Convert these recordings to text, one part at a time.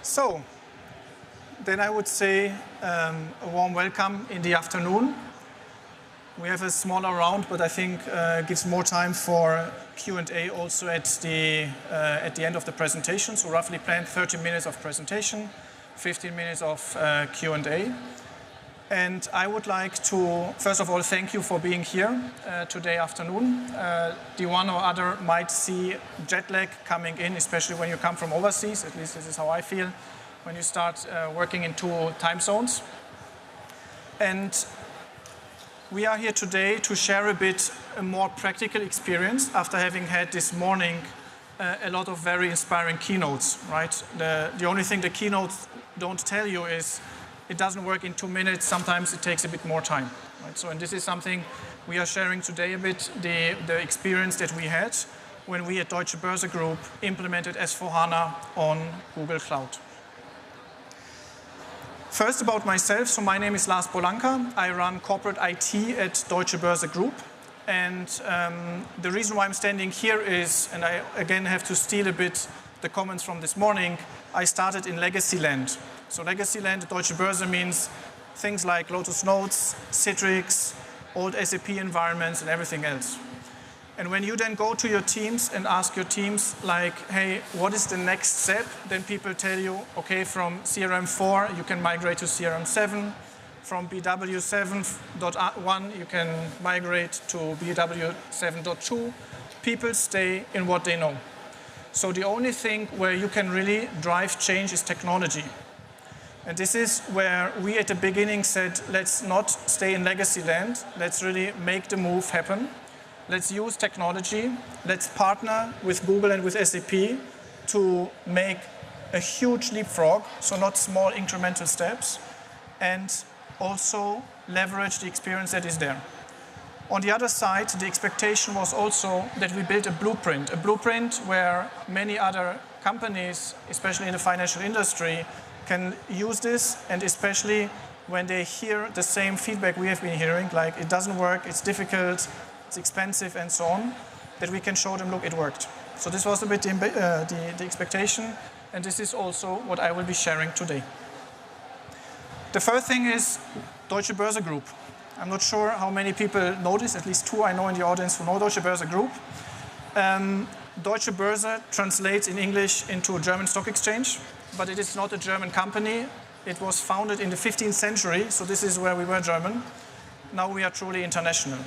So, then I would say a warm welcome in the afternoon. We have a smaller round, but I think gives more time for Q&A also at the end of the presentation. So roughly planned 30 minutes of presentation, 15 minutes of Q&A. And I would like to, first of all, thank you for being here today afternoon. The one or other might see jet lag coming in, especially when you come from overseas. At least this is how I feel when you start working in two time zones. And we are here today to share a bit a more practical experience after having had this morning a lot of very inspiring keynotes, right? The only thing the keynotes don't tell you is it doesn't work in 2 minutes. Sometimes it takes a bit more time, right? So, and this is something we are sharing today a bit, the experience that we had when we at Deutsche Börse Group implemented S/4HANA on Google Cloud. First about myself, so my name is Lars Polanka. I run corporate IT at Deutsche Börse Group. And the reason why I'm standing here is, and I again have to steal a bit the comments from this morning, I started in legacy land. So legacy land at Deutsche Börse means things like Lotus Notes, Citrix, old SAP environments, and everything else. And when you then go to your teams and ask your teams, like, hey, what is the next step? Then people tell you, okay, from CRM 4, you can migrate to CRM 7. From BW 7.1, you can migrate to BW 7.2. People stay in what they know. So the only thing where you can really drive change is technology. And this is where we at the beginning said, let's not stay in legacy land. Let's really make the move happen. Let's use technology. Let's partner with Google and with SAP to make a huge leapfrog, so not small incremental steps, and also leverage the experience that is there. On the other side, the expectation was also that we build a blueprint where many other companies, especially in the financial industry, can use this, and especially when they hear the same feedback we have been hearing, like it doesn't work, it's difficult, it's expensive, and so on, that we can show them, look, it worked. So this was a bit the expectation, and this is also what I will be sharing today. The first thing is Deutsche Börse Group. I'm not sure how many people know this, at least two I know in the audience who know Deutsche Börse Group. Deutsche Börse translates in English into a German stock exchange, but it is not a German company. It was founded in the 15th century, so this is where we were German. Now we are truly international.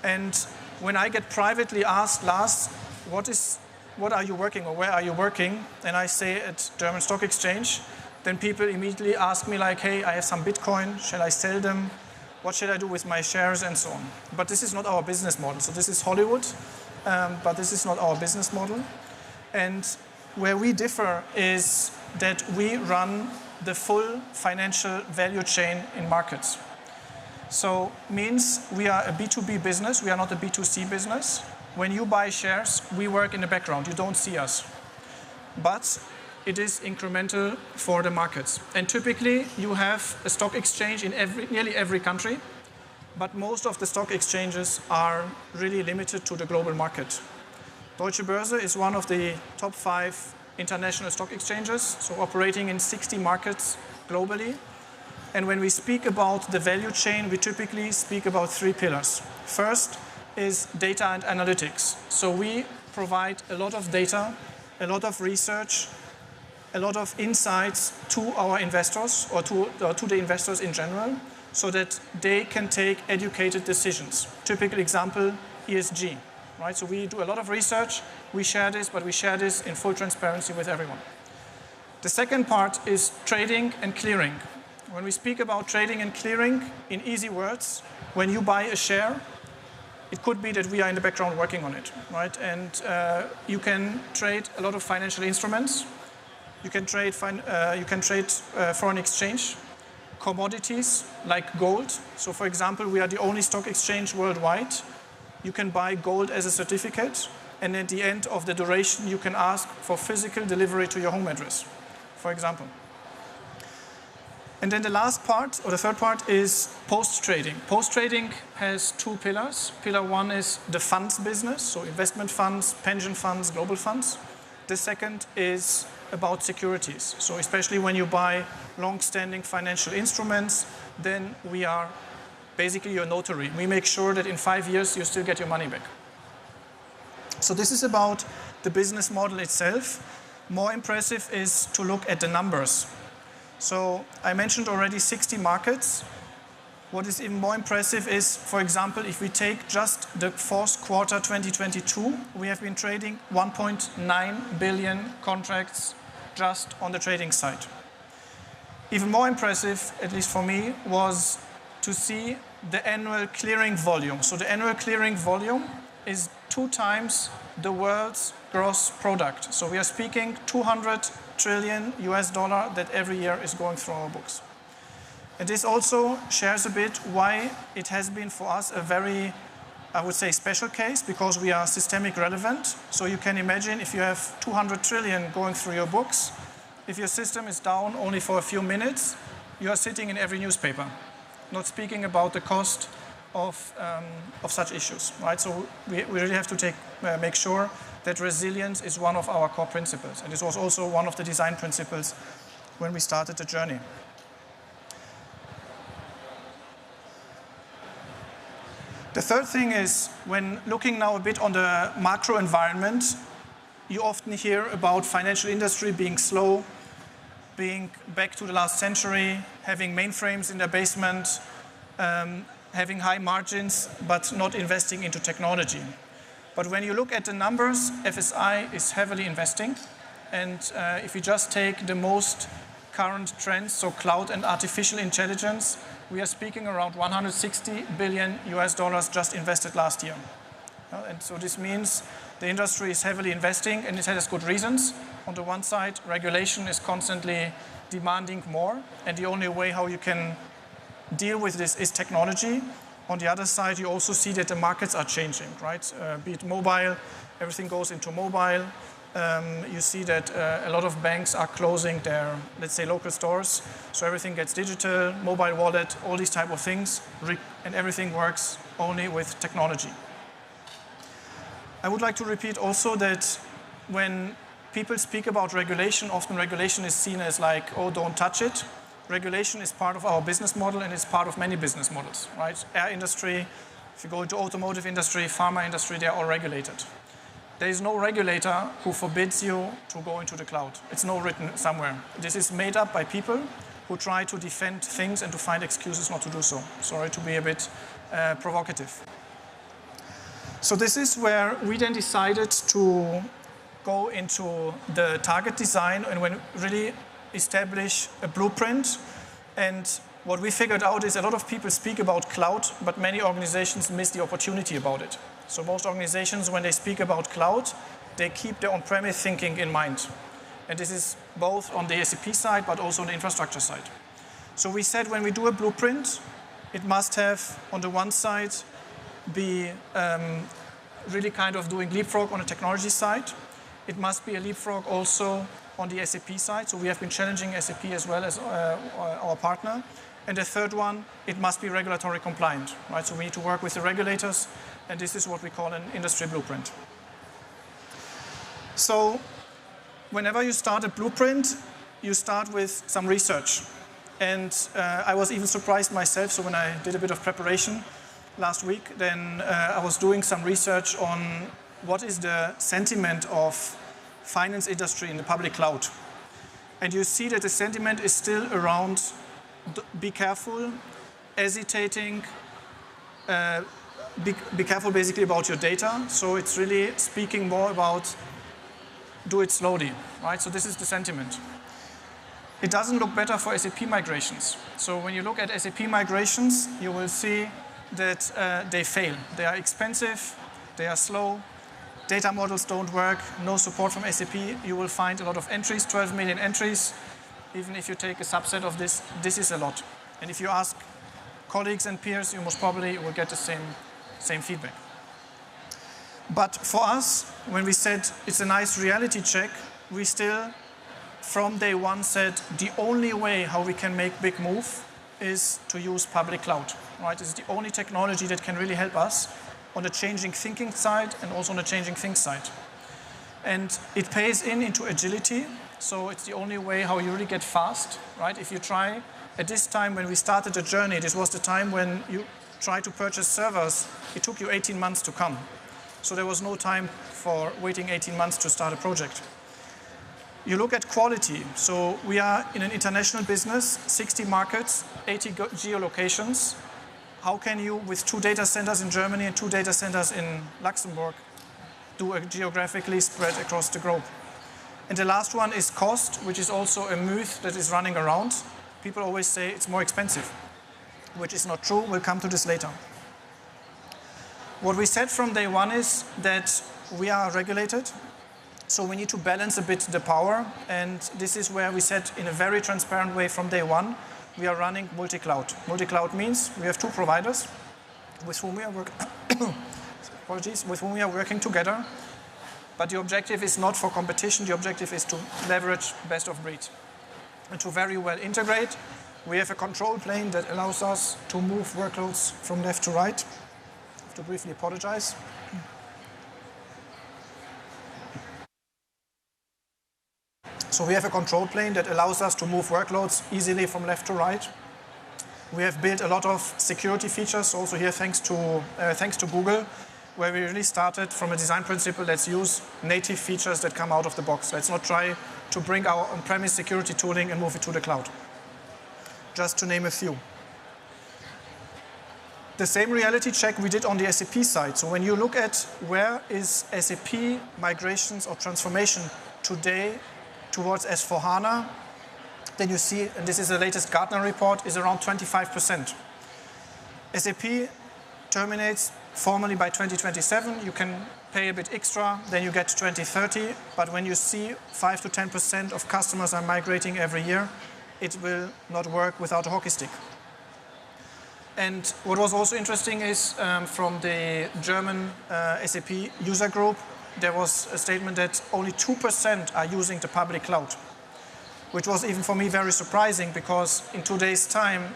And when I get privately asked, Lars, what are you working or where are you working? And I say at German Stock Exchange, then people immediately ask me like, hey, I have some Bitcoin, shall I sell them? What should I do with my shares and so on? But this is not our business model. So this is Hollywood, but this is not our business model. And where we differ is that we run the full financial value chain in markets. So means we are a B2B business, we are not a B2C business. When you buy shares, we work in the background, you don't see us. But it is incremental for the markets. And typically you have a stock exchange in nearly every country, but most of the stock exchanges are really limited to the global market. Deutsche Börse is one of the top 5 international stock exchanges, so operating in 60 markets globally. And when we speak about the value chain, we typically speak about 3 pillars. First is data and analytics. So we provide a lot of data, a lot of research, a lot of insights to our investors or to the investors in general, so that they can take educated decisions. Typical example, ESG. Right? So we do a lot of research, we share this, but we share this in full transparency with everyone. The second part is trading and clearing. When we speak about trading and clearing, in easy words, when you buy a share, it could be that we are in the background working on it, right? And you can trade a lot of financial instruments. You can trade foreign exchange, commodities like gold. So for example, we are the only stock exchange worldwide. You can buy gold as a certificate, and at the end of the duration, you can ask for physical delivery to your home address, for example. And then the last part, or the third part, is post-trading. Post-trading has 2 pillars. Pillar 1 is the funds business, so investment funds, pension funds, global funds. The second is about securities. So especially when you buy long-standing financial instruments, then we are basically your notary. We make sure that in 5 years you still get your money back. So this is about the business model itself. More impressive is to look at the numbers. So I mentioned already 60 markets. What is even more impressive is, for example, if we take just the fourth quarter 2022, we have been trading 1.9 billion contracts just on the trading side. Even more impressive, at least for me, was to see the annual clearing volume. So the annual clearing volume is 2 times the world's gross product. So we are speaking 200 trillion US dollar that every year is going through our books. And this also shares a bit why it has been for us a very, I would say, special case, because we are systemic relevant. So you can imagine if you have 200 trillion going through your books, if your system is down only for a few minutes, you are sitting in every newspaper, not speaking about the cost of such issues, right? So we really have to make sure that resilience is one of our core principles. And this was also one of the design principles when we started the journey. The third thing is, when looking now a bit on the macro environment, you often hear about financial industry being slow, being back to the last century, having mainframes in their basement, having high margins, but not investing into technology. But when you look at the numbers, FSI is heavily investing. And if you just take the most current trends, so cloud and artificial intelligence, we are speaking around 160 billion US dollars just invested last year. And so this means the industry is heavily investing, and it has good reasons. On the one side, regulation is constantly demanding more, and the only way how you can deal with this is technology. On the other side, you also see that the markets are changing, right? Be it mobile, everything goes into mobile. You see that a lot of banks are closing their, let's say, local stores. So everything gets digital, mobile wallet, all these type of things, and everything works only with technology. I would like to repeat also that when people speak about regulation, often regulation is seen as like, oh, don't touch it. Regulation is part of our business model, and it's part of many business models, right? Air industry, if you go into automotive industry, pharma industry, they're all regulated. There is no regulator who forbids you to go into the cloud. It's not written somewhere. This is made up by people who try to defend things and to find excuses not to do so. Sorry to be a bit provocative. So this is where we then decided to go into the target design and when really establish a blueprint. And what we figured out is a lot of people speak about cloud, but many organizations miss the opportunity about it. So most organizations, when they speak about cloud, they keep their on-premise thinking in mind. And this is both on the SAP side, but also on the infrastructure side. So we said when we do a blueprint, it must have, on the one side, be really kind of doing leapfrog on the technology side. It must be a leapfrog also on the SAP side. So we have been challenging SAP as well as our partner. And the third one, it must be regulatory compliant, right? So we need to work with the regulators, and this is what we call an industry blueprint. So whenever you start a blueprint, you start with some research. And I was even surprised myself. So when I did a bit of preparation last week, then I was doing some research on what is the sentiment of finance industry in the public cloud. And you see that the sentiment is still around be careful, hesitating, be careful basically about your data. So it's really speaking more about do it slowly, right? So this is the sentiment. It doesn't look better for SAP migrations. So when you look at SAP migrations, you will see that they fail. They are expensive, they are slow, data models don't work, no support from SAP. You will find a lot of entries, 12 million entries. Even if you take a subset of this, this is a lot. And if you ask colleagues and peers, you most probably will get the same feedback. But for us, when we said it's a nice reality check, we still, from day one, said the only way how we can make big move is to use public cloud. Right? It's the only technology that can really help us on the changing thinking side and also on the changing things side. And it pays into agility. So it's the only way how you really get fast, right? If you try, at this time when we started the journey, this was the time when you tried to purchase servers, it took you 18 months to come. So there was no time for waiting 18 months to start a project. You look at quality. So we are in an international business, 60 markets, 80 geolocations. How can you, with 2 data centers in Germany and 2 data centers in Luxembourg, do a geographically spread across the globe? And the last one is cost, which is also a myth that is running around. People always say it's more expensive, which is not true. We'll come to this later. What we said from day one is that we are regulated, so we need to balance a bit the power, and this is where we said in a very transparent way from day one, we are running multi-cloud. Multi-cloud means we have 2 providers with whom we are working together, but the objective is not for competition, the objective is to leverage best of breed. And to very well integrate, we have a control plane that allows us to move workloads from left to right. I have to briefly apologize. So we have a control plane that allows us to move workloads easily from left to right. We have built a lot of security features, also here thanks to Google, where we really started from a design principle, let's use native features that come out of the box. Let's not try to bring our on-premise security tooling and move it to the cloud. Just to name a few. The same reality check we did on the SAP side. So when you look at where is SAP migrations or transformation today towards S/4HANA, then you see, and this is the latest Gartner report, is around 25%. SAP terminates formally by 2027. You can pay a bit extra, then you get 2030. But when you see 5 to 10% of customers are migrating every year, it will not work without a hockey stick. And what was also interesting is from the German SAP user group, there was a statement that only 2% are using the public cloud, which was even for me very surprising because in today's time,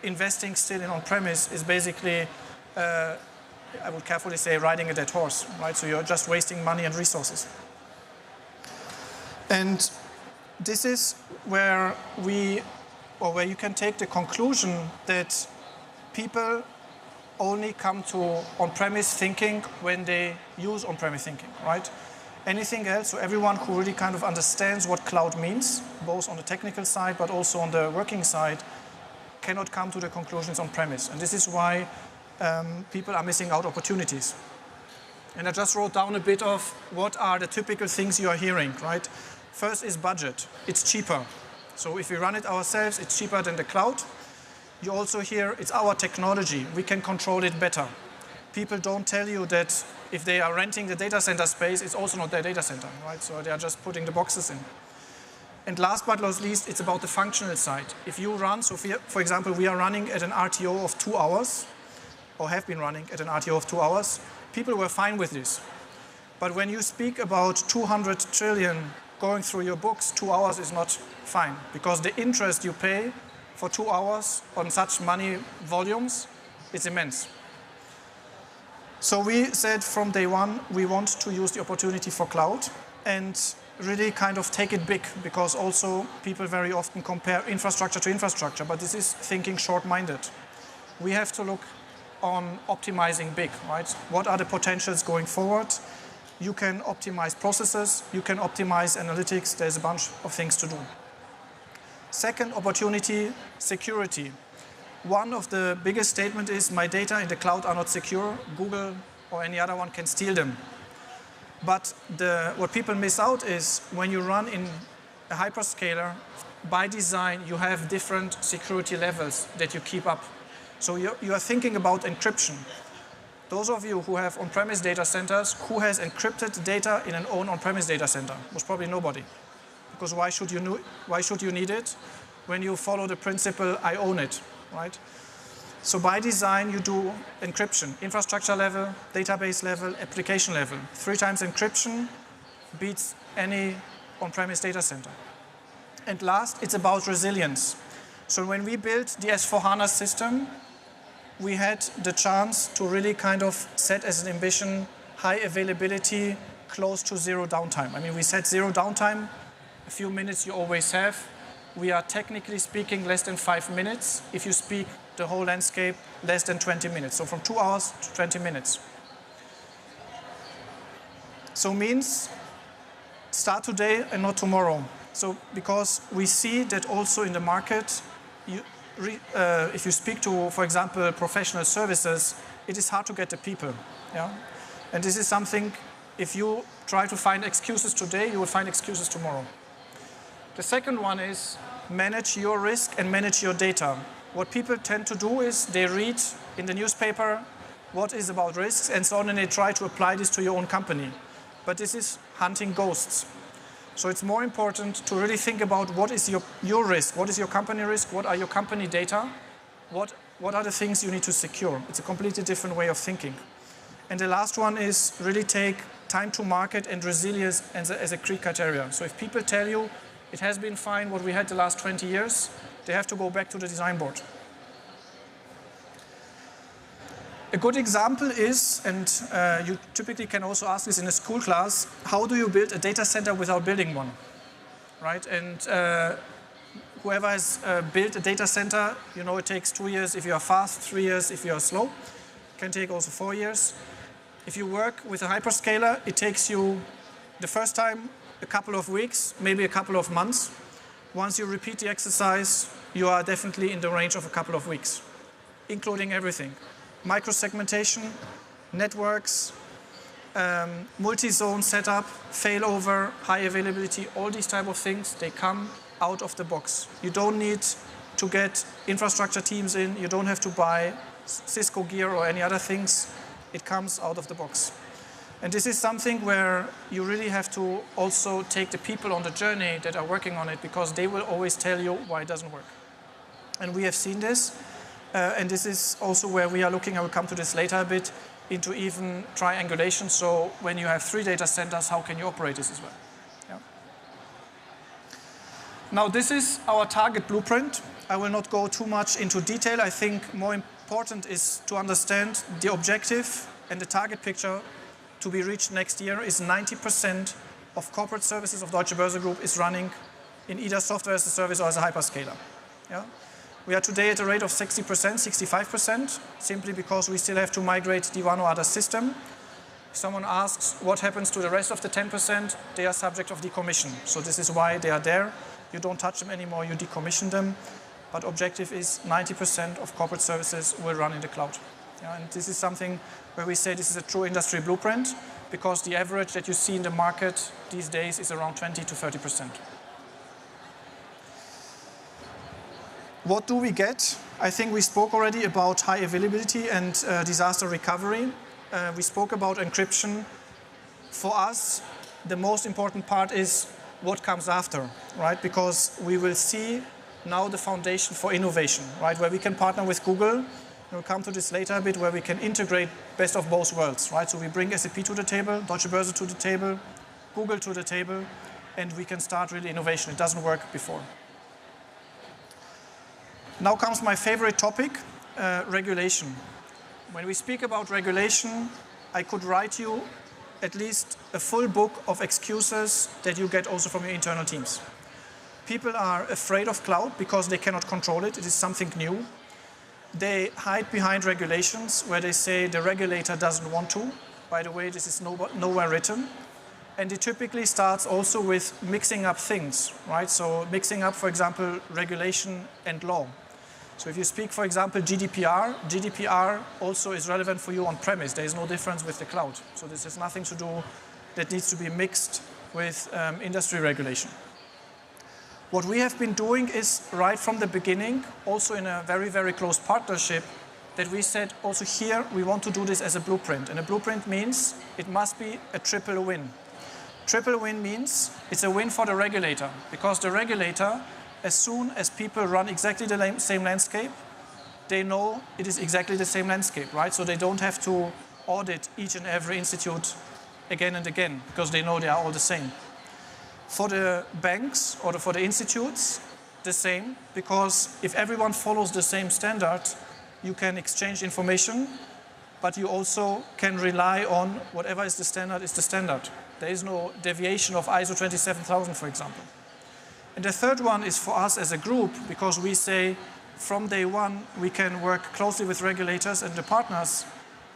investing still in on-premise is basically, I would carefully say, riding a dead horse, right? So you're just wasting money and resources. And this is where where you can take the conclusion that people only come to on-premise thinking when they use on-premise thinking, right? Anything else, so everyone who really kind of understands what cloud means, both on the technical side but also on the working side, cannot come to the conclusions on-premise. And this is why people are missing out opportunities. And I just wrote down a bit of what are the typical things you are hearing, right? First is budget. It's cheaper. So if we run it ourselves, it's cheaper than the cloud. You also hear it's our technology. We can control it better. People don't tell you that if they are renting the data center space, it's also not their data center, right? So they are just putting the boxes in. And last but not least, it's about the functional side. If you run, so for example, we are running at an RTO of 2 hours, or have been running at an RTO of 2 hours, people were fine with this. But when you speak about 200 trillion going through your books, 2 hours is not fine, because the interest you pay for 2 hours on such money volumes is immense. So we said from day one, we want to use the opportunity for cloud and really kind of take it big, because also people very often compare infrastructure to infrastructure, but this is thinking short-minded. We have to look on optimizing big, right? What are the potentials going forward? You can optimize processes, you can optimize analytics, there's a bunch of things to do. Second opportunity, security. One of the biggest statements is my data in the cloud are not secure. Google or any other one can steal them. But what people miss out is when you run in a hyperscaler, by design, you have different security levels that you keep up. So you are thinking about encryption. Those of you who have on-premise data centers, who has encrypted data in an own on-premise data center? Most probably nobody. Because why should you need it when you follow the principle, I own it, right? So by design, you do encryption, infrastructure level, database level, application level. 3 times encryption beats any on-premise data center. And last, it's about resilience. So when we built the S/4HANA system, we had the chance to really kind of set as an ambition high availability, close to zero downtime. I mean, we set zero downtime a few minutes you always have. We are technically speaking less than 5 minutes. If you speak the whole landscape, less than 20 minutes. So from 2 hours to 20 minutes. So means start today and not tomorrow. So because we see that also in the market, if you speak to, for example, professional services, it is hard to get the people. Yeah? And this is something, if you try to find excuses today, you will find excuses tomorrow. The second one is manage your risk and manage your data. What people tend to do is they read in the newspaper what is about risks and so on, and they try to apply this to your own company. But this is hunting ghosts. So it's more important to really think about what is your risk, what is your company risk, what are your company data, what are the things you need to secure. It's a completely different way of thinking. And the last one is really take time to market and resilience as a key criteria. So if people tell you it has been fine what we had the last 20 years, they have to go back to the design board. A good example is, and you typically can also ask this in a school class, how do you build a data center without building one, right? And whoever has built a data center, you know it takes 2 years if you are fast, 3 years if you are slow. It can take also 4 years. If you work with a hyperscaler, it takes you the first time a couple of weeks, maybe a couple of months. Once you repeat the exercise, you are definitely in the range of a couple of weeks, including everything. Microsegmentation, networks, multi-zone setup, failover, high availability, all these type of things, they come out of the box. You don't need to get infrastructure teams in, you don't have to buy Cisco gear or any other things. It comes out of the box. And this is something where you really have to also take the people on the journey that are working on it, because they will always tell you why it doesn't work. And we have seen this. And this is also where we are looking, I will come to this later a bit, into even triangulation. So when you have 3 data centers, how can you operate this as well? Yeah. Now this is our target blueprint. I will not go too much into detail. I think more important is to understand the objective and the target picture to be reached next year is 90% of corporate services of Deutsche Börse Group is running in either software as a service or as a hyperscaler. Yeah? We are today at a rate of 60%, 65%, simply because we still have to migrate the one or other system. If someone asks what happens to the rest of the 10%, they are subject of decommission. So this is why they are there. You don't touch them anymore, you decommission them. But objective is 90% of corporate services will run in the cloud. Yeah, and this is something where we say this is a true industry blueprint, because the average that you see in the market these days is around 20 to 30%. What do we get? I think we spoke already about high availability and disaster recovery. We spoke about encryption. For us, the most important part is what comes after, right? Because we will see now the foundation for innovation, right? Where we can partner with Google. We'll come to this later a bit, where we can integrate best of both worlds, right? So we bring SAP to the table, Deutsche Börse to the table, Google to the table, and we can start really innovation. It doesn't work before. Now comes my favorite topic, regulation. When we speak about regulation, I could write you at least a full book of excuses that you get also from your internal teams. People are afraid of cloud because they cannot control it. It is something new. They hide behind regulations where they say the regulator doesn't want to. By the way, this is nowhere written. And it typically starts also with mixing up things, right? So mixing up, for example, regulation and law. So if you speak, for example, GDPR also is relevant for you on premise. There is no difference with the cloud. So this has nothing to do that needs to be mixed with industry regulation. What we have been doing is right from the beginning, also in a very, very close partnership, that we said also here we want to do this as a blueprint. And a blueprint means it must be a triple win. Triple win means it's a win for the regulator, because the regulator, as soon as people run exactly the same landscape, they know it is exactly the same landscape, right? So they don't have to audit each and every institute again and again, because they know they are all the same. For the banks or for the institutes, the same, because if everyone follows the same standard, you can exchange information, but you also can rely on whatever is the standard is the standard. There is no deviation of ISO 27000, for example. And the third one is for us as a group, because we say from day one we can work closely with regulators and the partners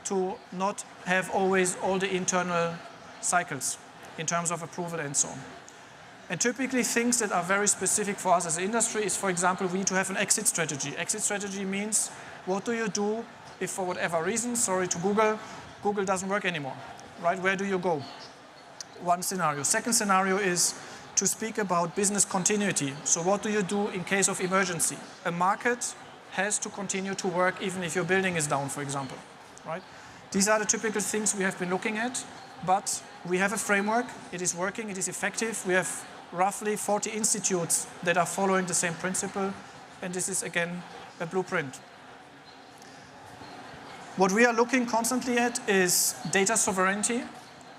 to not have always all the internal cycles in terms of approval and so on. And typically things that are very specific for us as an industry is, for example, we need to have an exit strategy. Exit strategy means what do you do if for whatever reason, sorry to Google doesn't work anymore, right? Where do you go? One scenario. Second scenario is to speak about business continuity. So what do you do in case of emergency? A market has to continue to work even if your building is down, for example, right? These are the typical things we have been looking at, but we have a framework. It is working, it is effective. We have roughly 40 institutes that are following the same principle, and this is again a blueprint. What we are looking constantly at is data sovereignty,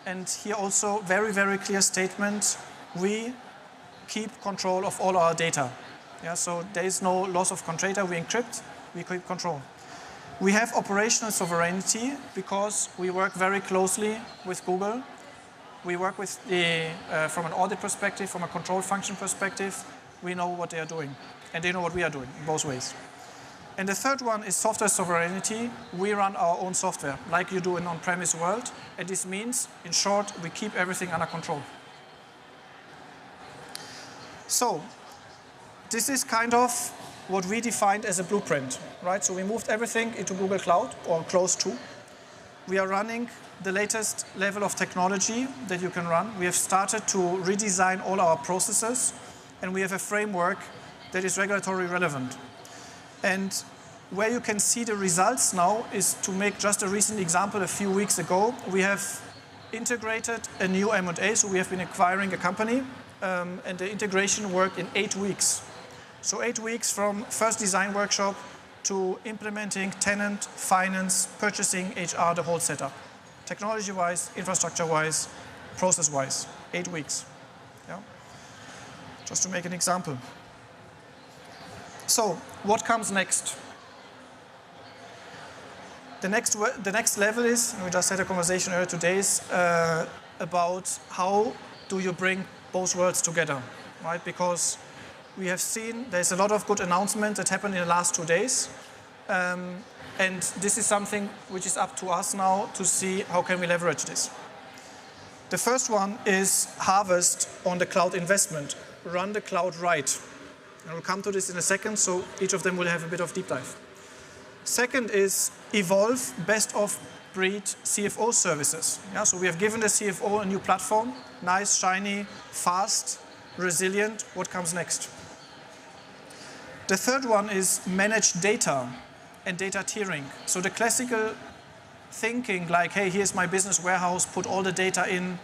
and here also very, very clear statement. We keep control of all our data. Yeah, so there is no loss of data. We encrypt, we keep control. We have operational sovereignty because we work very closely with Google. We work with from an audit perspective, from a control function perspective. We know what they are doing, and they know what we are doing in both ways. And the third one is software sovereignty. We run our own software, like you do in on-premise world. And this means, in short, we keep everything under control. So, this is kind of what we defined as a blueprint, right? So we moved everything into Google Cloud, or close to. We are running the latest level of technology that you can run. We have started to redesign all our processes, and we have a framework that is regulatory relevant. And where you can see the results now is, to make just a recent example, a few weeks ago, we have integrated a new M&A, so we have been acquiring a company, and the integration worked in 8 weeks. So 8 weeks from first design workshop to implementing tenant, finance, purchasing, HR, the whole setup. Technology-wise, infrastructure-wise, process-wise, 8 weeks. Yeah? Just to make an example. So, what comes next? The next level is, and we just had a conversation earlier today, is about how do you bring both worlds together, right? Because we have seen there's a lot of good announcements that happened in the last 2 days. And this is something which is up to us now to see how can we leverage this. The first one is harvest on the cloud investment. Run the cloud right. And we'll come to this in a second, so each of them will have a bit of deep dive. Second is evolve best of breed CFO services. Yeah, so we have given the CFO a new platform, nice, shiny, fast, resilient. What comes next? The third one is manage data and data tiering. So the classical thinking like, hey, here's my business warehouse, put all the data in,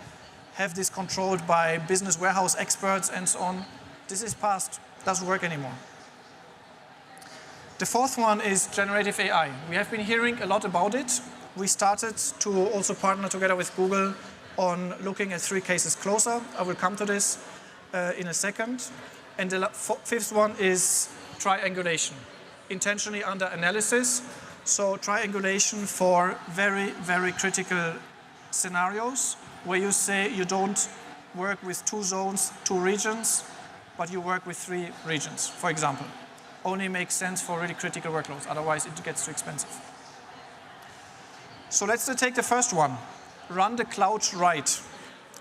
have this controlled by business warehouse experts and so on. This is past, doesn't work anymore. The fourth one is generative AI. We have been hearing a lot about it. We started to also partner together with Google on looking at 3 cases closer. I will come to this in a second. And the fifth one is triangulation, intentionally under analysis. So triangulation for very, very critical scenarios where you say you don't work with 2 zones, 2 regions, but you work with 3 regions, for example. Only makes sense for really critical workloads, otherwise it gets too expensive. So let's take the first one, run the cloud right.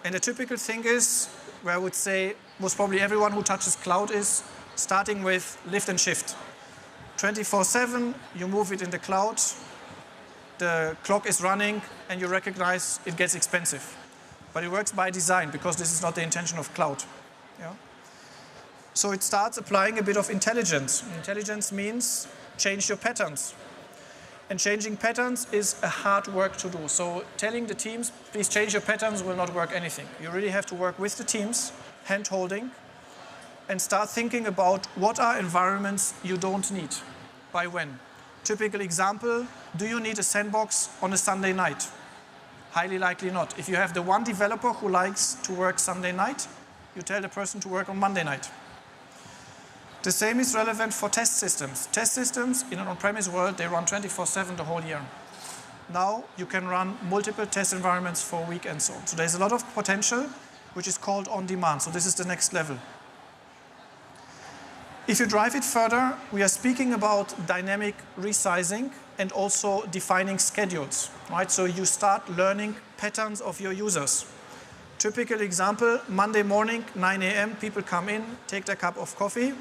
And the typical thing is, where I would say most probably everyone who touches cloud is starting with lift and shift. 24/7, you move it in the cloud, the clock is running, and you recognize it gets expensive. But it works by design, because this is not the intention of cloud. Yeah? So it starts applying a bit of intelligence. Intelligence means change your patterns. And changing patterns is a hard work to do. So telling the teams, please change your patterns, will not work anything. You really have to work with the teams, hand-holding, and start thinking about what are environments you don't need, by when. Typical example, do you need a sandbox on a Sunday night? Highly likely not. If you have the one developer who likes to work Sunday night, you tell the person to work on Monday night. The same is relevant for test systems. Test systems in an on-premise world, they run 24/7 the whole year. Now you can run multiple test environments for a week and so on. So there's a lot of potential, which is called on demand. So this is the next level. If you drive it further, we are speaking about dynamic resizing and also defining schedules, right? So you start learning patterns of your users. Typical example, Monday morning, 9 a.m., people come in, take their cup of coffee,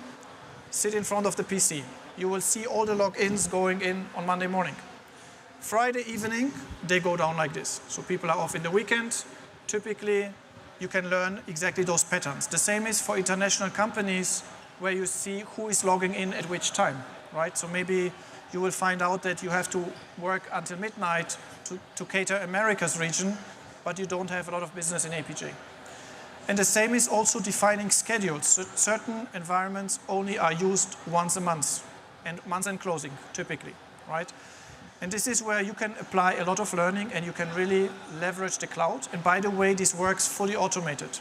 sit in front of the PC. You will see all the logins going in on Monday morning. Friday evening, they go down like this. So people are off in the weekend. Typically, you can learn exactly those patterns. The same is for international companies where you see who is logging in at which time, right? So maybe you will find out that you have to work until midnight to cater America's region, but you don't have a lot of business in APJ. And the same is also defining schedules. So certain environments only are used once a month, and month-end closing, typically, right? And this is where you can apply a lot of learning and you can really leverage the cloud. And by the way, this works fully automated.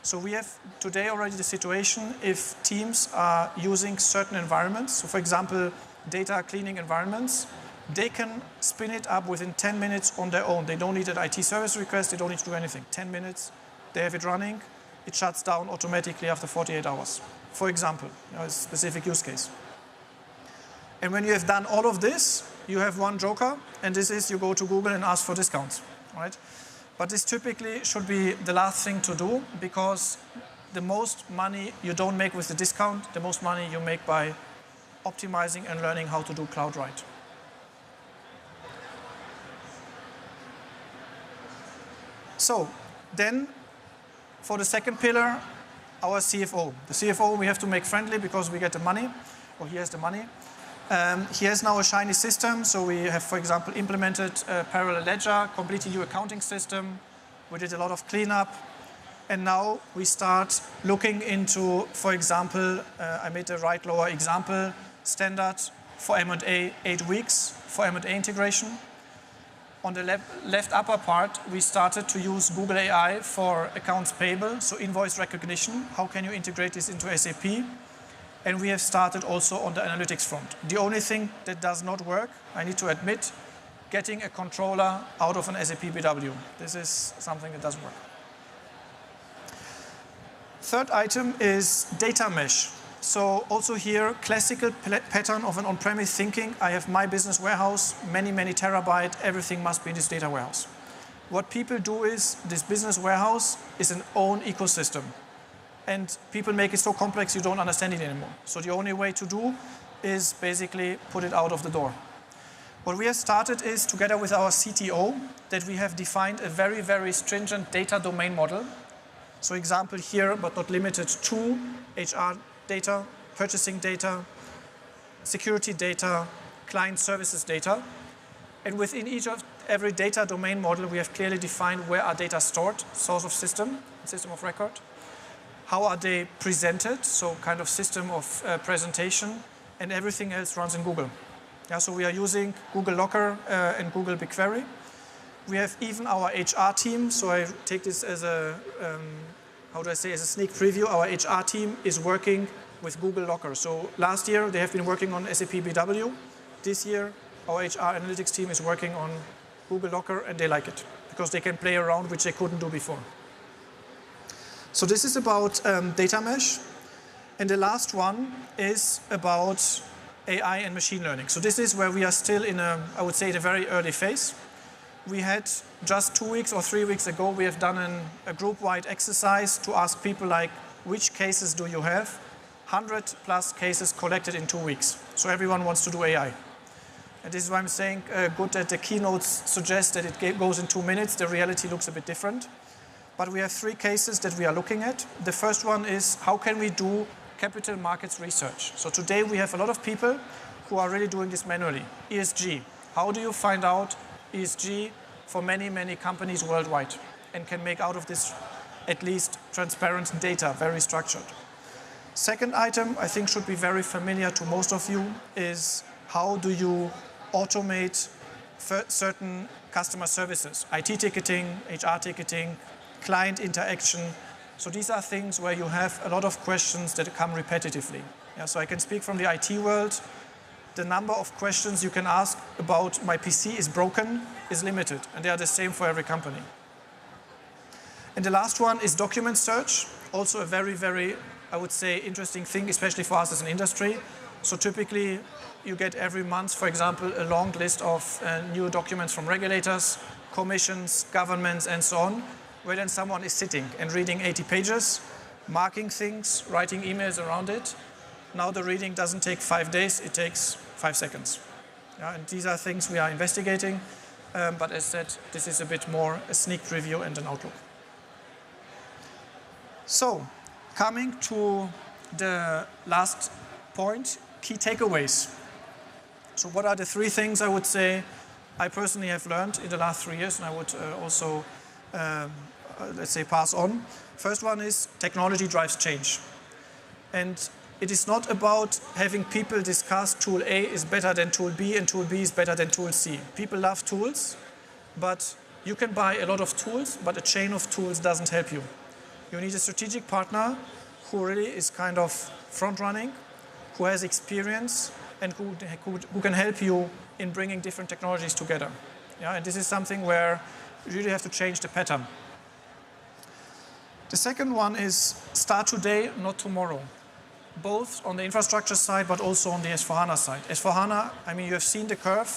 So we have today already the situation if teams are using certain environments, so for example, data cleaning environments, they can spin it up within 10 minutes on their own. They don't need an IT service request, they don't need to do anything. 10 minutes, they have it running, it shuts down automatically after 48 hours. For example, a specific use case. And when you have done all of this, you have one joker, and this is you go to Google and ask for discounts, right? But this typically should be the last thing to do, because the most money you don't make with the discount, the most money you make by optimizing and learning how to do cloud right. So then, for the second pillar, our CFO. The CFO we have to make friendly because we get the money, or he has the money. He has now a shiny system, so we have, for example, implemented a parallel ledger, completely new accounting system. We did a lot of cleanup, and now we start looking into, for example, I made the right lower example, standard for M&A 8 weeks for M&A integration. On the left upper part, we started to use Google AI for accounts payable, so invoice recognition. How can you integrate this into SAP? And we have started also on the analytics front. The only thing that does not work, I need to admit, getting a controller out of an SAP BW. This is something that doesn't work. Third item is data mesh. So also here, classical pattern of an on-premise thinking. I have my business warehouse, many, many terabyte, everything must be in this data warehouse. What people do is, this business warehouse is an own ecosystem. And people make it so complex you don't understand it anymore. So the only way to do is basically put it out of the door. What we have started is, together with our CTO, that we have defined a very, very stringent data domain model. So example here, but not limited to HR data, purchasing data, security data, client services data. And within every data domain model, we have clearly defined where are data stored, source of system, system of record. How are they presented, so kind of system of presentation, and everything else runs in Google. Yeah, so we are using Google Locker and Google BigQuery. We have even our HR team, so I take this as a, as a sneak preview. Our HR team is working with Google Locker. So last year they have been working on SAP BW. This year our HR analytics team is working on Google Locker, and they like it because they can play around, which they couldn't do before. So this is about data mesh. And the last one is about AI and machine learning. So this is where we are still in I would say, a very early phase. We had just 2 weeks or 3 weeks ago, we have done a group-wide exercise to ask people like, which cases do you have? 100 plus cases collected in 2 weeks. So everyone wants to do AI. And this is why I'm saying good that the keynotes suggest that it goes in 2 minutes. The reality looks a bit different. But we have 3 cases that we are looking at. The first one is, how can we do capital markets research? So today we have a lot of people who are really doing this manually. ESG. How do you find out ESG for many, many companies worldwide and can make out of this at least transparent data, very structured? Second item, I think should be very familiar to most of you, is how do you automate certain customer services, IT ticketing, HR ticketing, client interaction. So these are things where you have a lot of questions that come repetitively. Yeah, so I can speak from the IT world. The number of questions you can ask about my PC is broken is limited, and they are the same for every company. And the last one is document search, also a very, very, I would say, interesting thing, especially for us as an industry. So typically, you get every month, for example, a long list of new documents from regulators, commissions, governments, and so on, where then someone is sitting and reading 80 pages, marking things, writing emails around it. Now the reading doesn't take 5 days, it takes 5 seconds. Yeah, and these are things we are investigating, but as said, this is a bit more a sneak preview and an outlook. So, coming to the last point, key takeaways. So what are the 3 things I would say I personally have learned in the last 3 years, and I would also, let's say, pass on. First one is technology drives change. And it is not about having people discuss tool A is better than tool B and tool B is better than tool C. People love tools, but you can buy a lot of tools, but a chain of tools doesn't help you. You need a strategic partner who really is kind of front-running, who has experience, and who can help you in bringing different technologies together. Yeah, and this is something where you really have to change the pattern. The second one is start today, not tomorrow. Both on the infrastructure side, but also on the S4HANA side. S4HANA, I mean, you have seen the curve.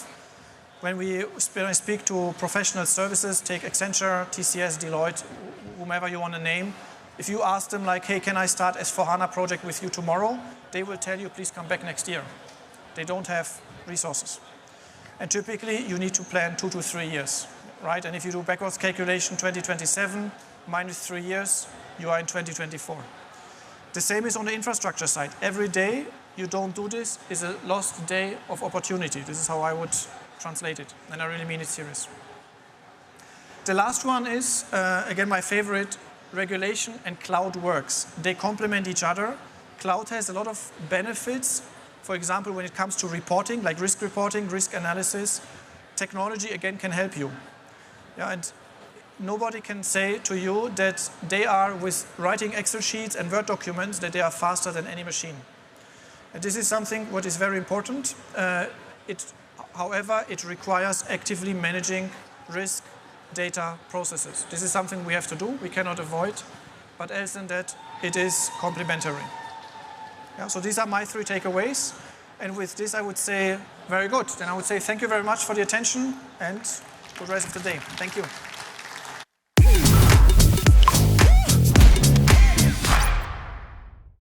When we speak to professional services, take Accenture, TCS, Deloitte, whomever you want to name, if you ask them like, hey, can I start S4HANA project with you tomorrow? They will tell you, please come back next year. They don't have resources. And typically, you need to plan 2 to 3 years, right? And if you do backwards calculation, 2027 minus 3 years, you are in 2024. The same is on the infrastructure side. Every day you don't do this is a lost day of opportunity. This is how I would translate it, and I really mean it serious. The last one is, again, my favorite, regulation and cloud works. They complement each other. Cloud has a lot of benefits. For example, when it comes to reporting, like risk reporting, risk analysis, technology, again, can help you. Yeah, and nobody can say to you that they are, with writing Excel sheets and Word documents, that they are faster than any machine. And this is something what is very important. However, it requires actively managing risk data processes. This is something we have to do, we cannot avoid, but else than that, it is complementary. Yeah, so these are my 3 takeaways, and with this I would say, very good. Then I would say thank you very much for the attention, and good rest of the day. Thank you.